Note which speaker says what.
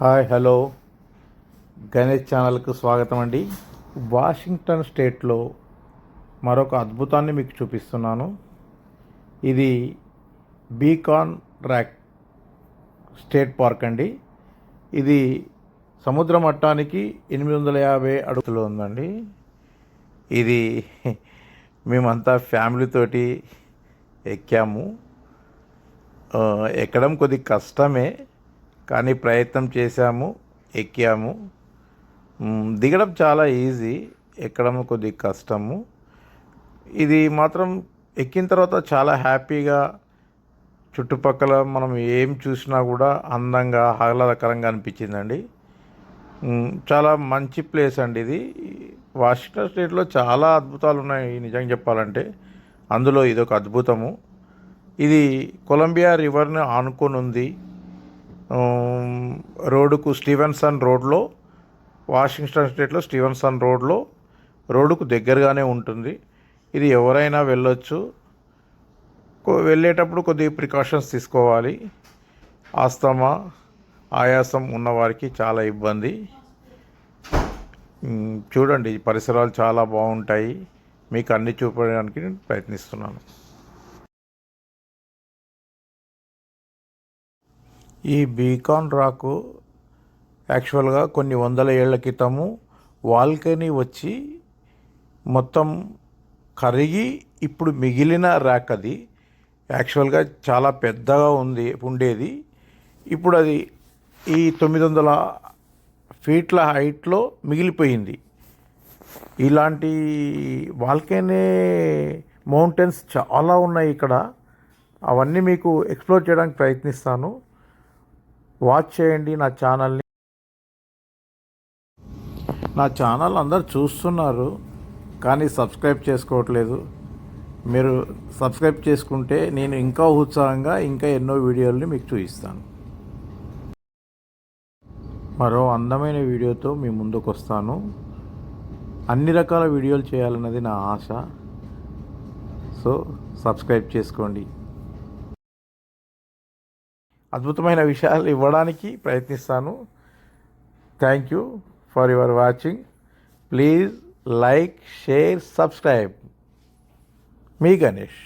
Speaker 1: Hi hello Ganesh ఛానల్కు స్వాగతం అండి. వాషింగ్టన్ స్టేట్లో మరొక అద్భుతాన్ని మీకు చూపిస్తున్నాను. ఇది బీకాన్ ర్యాక్ స్టేట్ పార్క్ అండి. ఇది సముద్ర మట్టానికి 850 అడుగులు ఉందండి. ఇది మేమంతా ఫ్యామిలీతోటి ఎక్కాము. ఎక్కడం కొద్ది కష్టమే, కానీ ప్రయత్నం చేశాము, ఎక్కాము. దిగడం చాలా ఈజీ, ఎక్కడం కొద్ది కష్టము. ఇది మాత్రం ఎక్కిన తర్వాత చాలా హ్యాపీగా, చుట్టుపక్కల మనం ఏం చూసినా కూడా అందంగా ఆహ్లాదకరంగా అనిపించిందండి. చాలా మంచి ప్లేస్ అండి ఇది. వాషింగ్టన్ స్టేట్లో చాలా అద్భుతాలు ఉన్నాయి నిజంగా చెప్పాలంటే. అందులో ఇదొక అద్భుతము. ఇది కొలంబియా రివర్ని ఆనుకొని ఉంది. రోడ్డుకు స్టీవెన్సన్ రోడ్లో, వాషింగ్టన్ స్టేట్లో స్టీవెన్సన్ రోడ్డుకు దగ్గరగానే ఉంటుంది. ఇది ఎవరైనా వెళ్ళొచ్చు. వెళ్ళేటప్పుడు కొద్దిగా ప్రికాషన్స్ తీసుకోవాలి. ఆస్తమా, ఆయాసం ఉన్నవారికి చాలా ఇబ్బంది. చూడండి, పరిసరాలు చాలా బాగుంటాయి. మీకు అన్ని చూపడానికి నేను ప్రయత్నిస్తున్నాను. ఈ బీకాన్ రాకు యాక్చువల్గా కొన్ని వందల ఏళ్ల క్రితము వాల్కనీ వచ్చి మొత్తం కరిగి ఇప్పుడు మిగిలిన ర్యాక్. అది యాక్చువల్గా చాలా పెద్దగా ఉండేది. ఇప్పుడు అది ఈ 900 ఫీట్ల హైట్లో మిగిలిపోయింది. ఇలాంటి వాల్కనీ మౌంటైన్స్ చాలా ఉన్నాయి ఇక్కడ. అవన్నీ మీకు ఎక్స్ప్లోర్ చేయడానికి ప్రయత్నిస్తాను. వాచ్ చేయండి నా ఛానల్ని. నా ఛానల్ అందరు చూస్తున్నారు, కానీ సబ్స్క్రైబ్ చేసుకోవట్లేదు. మీరు సబ్స్క్రైబ్ చేసుకుంటే నేను ఇంకా ఉత్సాహంగా ఇంకా ఎన్నో వీడియోలని మీకు చూపిస్తాను. మరో అందమైన వీడియోతో మీ ముందుకు వస్తాను. అన్ని రకాల వీడియోలు చేయాలన్నది నా ఆశ. సో సబ్స్క్రైబ్ చేసుకోండి. అద్భుతమైన విషయాలు ఇవ్వడానికి ప్రయత్నిస్తాను. Thank you for your watching. Please like, share, subscribe. Me Ganesh.